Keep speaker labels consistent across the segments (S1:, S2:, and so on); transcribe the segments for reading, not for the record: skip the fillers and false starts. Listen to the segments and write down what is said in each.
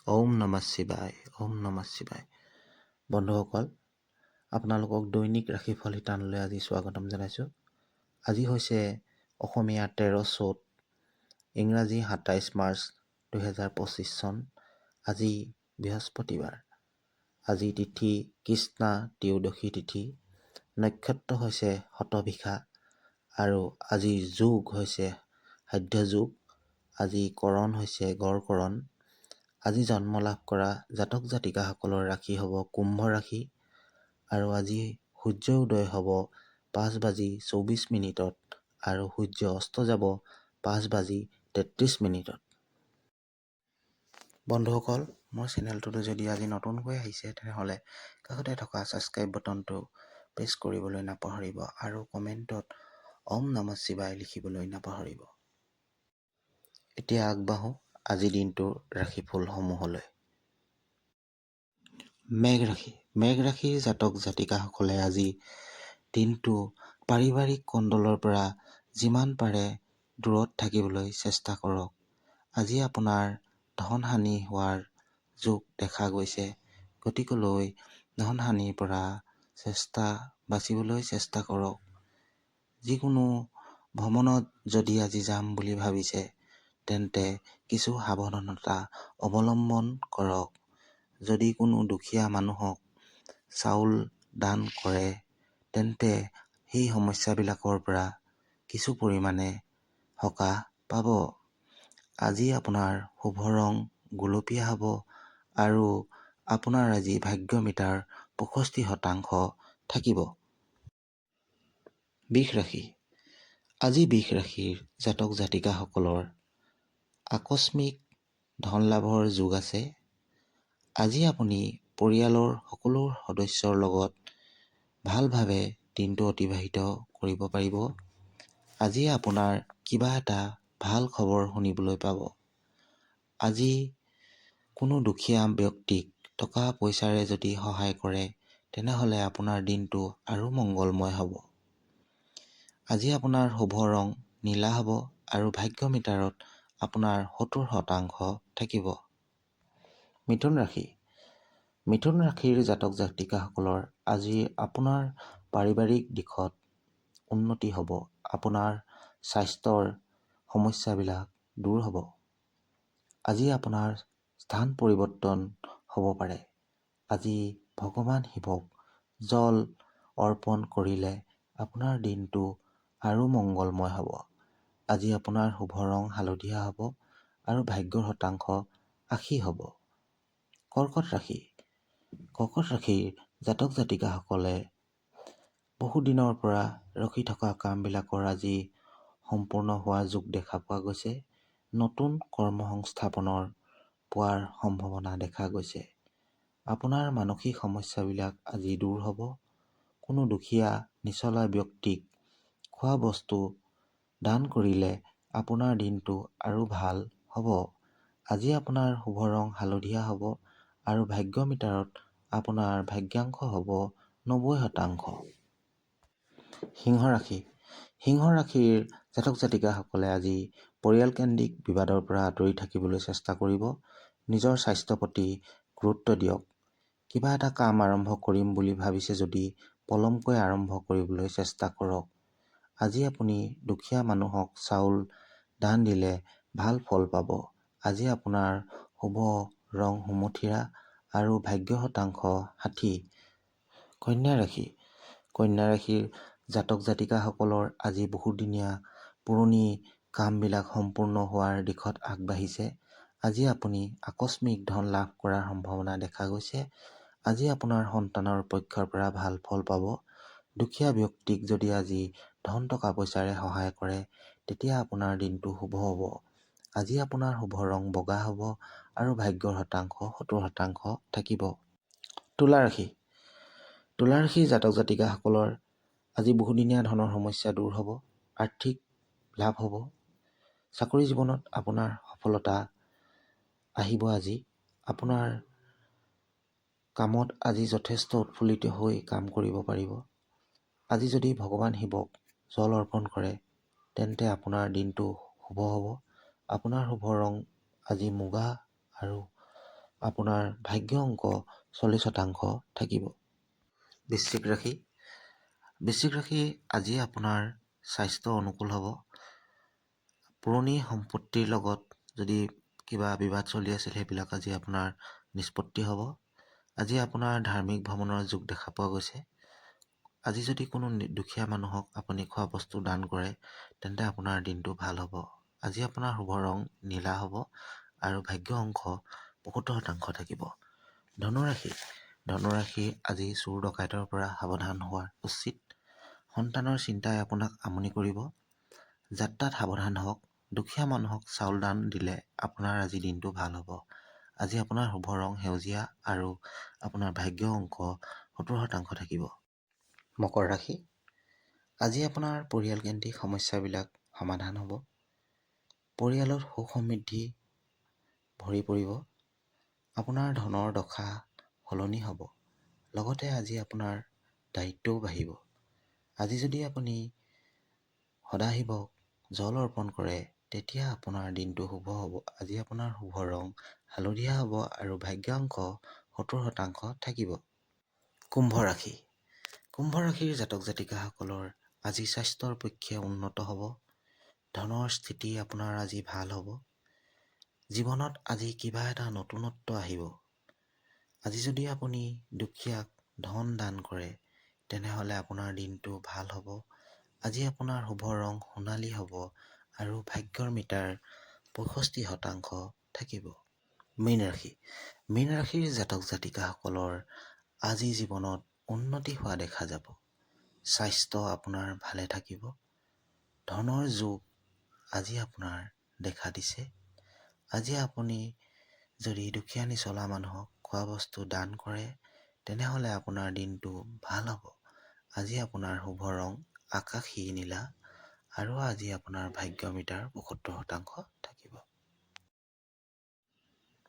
S1: ওম নমঃ শিৱায়, ওম নমঃ শিৱায়। বন্ধুসকল, আপোনালোকক দৈনিক ৰাশিফল শিতানলৈ আজি স্বাগতম জনাইছোঁ। আজি হৈছে অসমীয়া 13 চ'ত, ইংৰাজী 27 মাৰ্চ 2025 চন। আজি বৃহস্পতিবাৰ। আজি তিথি কৃষ্ণা ত্ৰয়োদশী তিথি, নক্ষত্ৰ হৈছে শতভিষা আৰু আজিৰ যোগ হৈছে সাধ্য যোগ। আজি কৰণ হৈছে গড়কৰণ। আজি জন্ম লাভ কৰা জাতক জাতিকাসকলৰ ৰাশি হ'ব কুম্ভ ৰাশি আৰু আজি সূৰ্য উদয় হ'ব 5:24 আৰু সূৰ্য অস্ত যাব 5:33। বন্ধুসকল, মোৰ চেনেলটোলৈ যদি আজি নতুনকৈ আহিছে তেনেহ'লে কাষতে থকা ছাবস্ক্ৰাইব বাটনটো প্ৰেছ কৰিবলৈ নাপাহৰিব আৰু কমেণ্টত ওম নমঃ শিৱায় লিখিবলৈ নাপাহৰিব। এতিয়া আগবাঢ়ো আজিৰ দিনটোৰ ৰাশিফলসমূহলৈ। মেঘ ৰাশি। মেঘ ৰাশিৰ জাতক জাতিকাসকলে আজি দিনটো পাৰিবাৰিক কণ্ডলৰ পৰা যিমান পাৰে দূৰত থাকিবলৈ চেষ্টা কৰক। আজি আপোনাৰ ধন হানি হোৱাৰ যোগ দেখা গৈছে, গতিকেলৈ ধন হানিৰ পৰা বাচিবলৈ চেষ্টা কৰক। যিকোনো ভ্ৰমণত যদি আজি যাম বুলি ভাবিছে তেন্তে কিছু সাৱধানতা অৱলম্বন কৰক। যদি কোনো দুখীয়া মানুহক চাউল দান কৰে তেন্তে সেই সমস্যাবিলাকৰ পৰা কিছু পৰিমাণে সকাহ পাব। আজি আপোনাৰ শুভ ৰং গুলপীয়া হ'ব আৰু আপোনাৰ আজি ভাগ্য মিটাৰ 65% থাকিব। বৃষ ৰাশি। আজি বৃষ ৰাশিৰ জাতক জাতিকাসকলৰ আকস্মিক ধন লাভৰ যোগ আছে। আজি আপুনি পৰিয়ালৰ সকলো সদস্যৰ লগত ভালভাৱে দিনটো অতিবাহিত কৰিব পাৰিব। আজি আপোনাৰ কিবা এটা ভাল খবৰ শুনিবলৈ পাব। আজি কোনো দুখীয়া ব্যক্তিক টকা পইচাৰে যদি সহায় কৰে তেনেহ'লে আপোনাৰ দিনটো আৰু মংগলময় হ'ব। আজি আপোনাৰ শুভ ৰং নীলা হ'ব আৰু ভাগ্য মিটাৰত আপোনাৰ 70% থাকিব। মিথুন ৰাশি। মিথুন ৰাশিৰ জাতক জাতিকাসকলৰ আজি আপোনাৰ পাৰিবাৰিক দিশত উন্নতি হ'ব। আপোনাৰ স্বাস্থ্যৰ সমস্যাবিলাক দূৰ হ'ব। আজি আপোনাৰ স্থান পৰিৱৰ্তন হ'ব পাৰে। আজি ভগৱান শিৱক জল অৰ্পণ কৰিলে আপোনাৰ দিনটো আৰু মংগলময় হ'ব। আজি আপোনাৰ শুভ ৰং হালধীয়া হ'ব আৰু ভাগ্যৰ শতাংশ 80 হ'ব। কৰ্কট ৰাশি। কৰ্কট ৰাশিৰ জাতক জাতিকাসকলে বহুদিনৰ পৰা ৰখি থকা কামবিলাকৰ আজি সম্পূৰ্ণ হোৱাৰ যোগ দেখা পোৱা গৈছে। নতুন কৰ্মসংস্থাপনৰ পোৱাৰ সম্ভাৱনা দেখা গৈছে। আপোনাৰ মানসিক সমস্যাবিলাক আজি দূৰ হ'ব। কোনো দুখীয়া নিচলা ব্যক্তিক খোৱা বস্তু দান কৰিলে আপোনাৰ দিনটো আৰু ভাল হ'ব। আজি আপোনাৰ শুভ ৰং হালধীয়া হ'ব আৰু ভাগ্য মিটাৰত আপোনাৰ ভাগ্যাংশ হ'ব 90%। সিংহ ৰাশি। সিংহ ৰাশিৰ জাতক জাতিকাসকলে আজি পৰিয়ালকেন্দ্ৰিক বিবাদৰ পৰা আঁতৰি থাকিবলৈ চেষ্টা কৰিব। নিজৰ স্বাস্থ্যৰ প্ৰতি গুৰুত্ব দিয়ক। কিবা এটা কাম আৰম্ভ কৰিম বুলি ভাবিছে যদি পলমকৈ আৰম্ভ কৰিবলৈ চেষ্টা কৰক। আজি আপুনি দুখীয়া মানুহক চাউল দান দিলে ভাল ফল পাব। আজি আপোনাৰ শুভ ৰং সুমথিৰা আৰু ভাগ্য শতাংশ 60। কন্যা ৰাশি। কন্যা ৰাশিৰ জাতক জাতিকাসকলৰ আজি বহুদিনীয়া পুৰণি কামবিলাক সম্পূৰ্ণ হোৱাৰ দিশত আগবাঢ়িছে। আজি আপুনি আকস্মিক ধন লাভ কৰাৰ সম্ভাৱনা দেখা গৈছে। আজি আপোনাৰ সন্তানৰ পক্ষৰ পৰা ভাল ফল পাব। দুখীয়া ব্যক্তিক যদি আজি ধন টকা পইচাৰে সহায় কৰে তেতিয়া আপোনাৰ দিনটো শুভ হ'ব। আজি আপোনাৰ শুভ ৰং বগা হ'ব আৰু ভাগ্যৰ শতাংশ 70% থাকিব। তুলা ৰাশি। তুলা ৰাশিৰ জাতক জাতিকাসকলৰ আজি বহুদিনীয়া ধনৰ সমস্যা দূৰ হ'ব। আৰ্থিক লাভ হ'ব। চাকৰি জীৱনত আপোনাৰ সফলতা আহিব। আজি আপোনাৰ কামত আজি যথেষ্ট উৎফুল্লিত হৈ কাম কৰিব পাৰিব। আজি যদি ভগৱান শিৱক জল অৰ্পণ কৰে তেন্তে আপোনাৰ দিনটো শুভ হ'ব। আপোনাৰ শুভ ৰং আজি মুগা আৰু আপোনাৰ ভাগ্য অংক 40% থাকিব। বৃশ্চিক ৰাশি। বৃশ্চিক ৰাশি আজি আপোনাৰ স্বাস্থ্য অনুকূল হ'ব। পুৰণি সম্পত্তিৰ লগত যদি কিবা বিবাদ চলি আছিল সেইবিলাক আজি আপোনাৰ নিষ্পত্তি হ'ব। আজি আপোনাৰ ধাৰ্মিক ভ্ৰমণৰ যোগ দেখা পোৱা গৈছে। আজি যদি কোনো দুখীয়া মানুহক আপুনি খোৱা বস্তু দান কৰে তেন্তে আপোনাৰ দিনটো ভাল হ'ব। আজি আপোনাৰ শুভ ৰং নীলা হ'ব আৰু ভাগ্য অংশ 75% থাকিব। ধনুৰাশি। ধনুৰাশি আজি চোৰ ডকাইতৰ পৰা সাৱধান হোৱাৰ উচিত। সন্তানৰ চিন্তাই আপোনাক আমনি কৰিব। যাত্ৰাত সাৱধান হওক। দুখীয়া মানুহক চাউল দান দিলে আপোনাৰ আজি দিনটো ভাল হ'ব। আজি আপোনাৰ শুভ ৰং সেউজীয়া আৰু আপোনাৰ ভাগ্য অংক 70% থাকিব। মকৰ ৰাশি। আজি আপোনাৰ পৰিয়ালকেন্দ্ৰিক সমস্যাবিলাক সমাধান হ'ব। পৰিয়ালত সুখ সমৃদ্ধি ভৰি পৰিব। আপোনাৰ ধনৰ দশা সলনি হ'ব। লগতে আজি আপোনাৰ দায়িত্বও বাঢ়িব। আজি যদি আপুনি সদাশিৱক জল অৰ্পণ কৰে তেতিয়া আপোনাৰ দিনটো শুভ হ'ব। আজি আপোনাৰ শুভ ৰং হালধীয়া হ'ব আৰু ভাগ্যাংশ 70% থাকিব। কুম্ভ ৰাশি। কুম্ভ ৰাশিৰ জাতক জাতিকাসকলৰ আজি স্বাস্থ্যৰ পক্ষে উন্নত হ'ব। ধনৰ স্থিতি আপোনাৰ আজি ভাল হ'ব। জীৱনত আজি কিবা এটা নতুনত্ব আহিব। আজি যদি আপুনি দুখীয়াক ধন দান কৰে তেনেহ'লে আপোনাৰ দিনটো ভাল হ'ব। আজি আপোনাৰ শুভ ৰং সোণালী হ'ব আৰু ভাগ্যৰ মিটাৰ 65% থাকিব। মীন ৰাশি। মীন ৰাশিৰ জাতক জাতিকাসকলৰ আজি জীৱনত উন্নতি হোৱা দেখা যাব। স্বাস্থ্য আপোনাৰ ভালে থাকিব। ধনৰ যোগ আজি আপোনাৰ দেখা দিছে। আজি আপুনি যদি দুখীয়া নিচলা মানুহক খোৱা বস্তু দান কৰে তেনেহ'লে আপোনাৰ দিনটো ভাল হ'ব। আজি আপোনাৰ শুভ ৰং আকাশী নীলা আৰু আজি আপোনাৰ ভাগ্য মিটাৰ 75% থাকিব।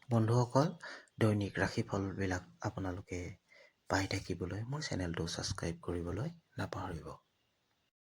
S1: বন্ধুসকল, দৈনিক ৰাশিফলবিলাক আপোনালোকে পাই থাকিবলৈ মোৰ চেনেলটো ছাবস্ক্ৰাইব কৰিবলৈ নাপাহৰিব।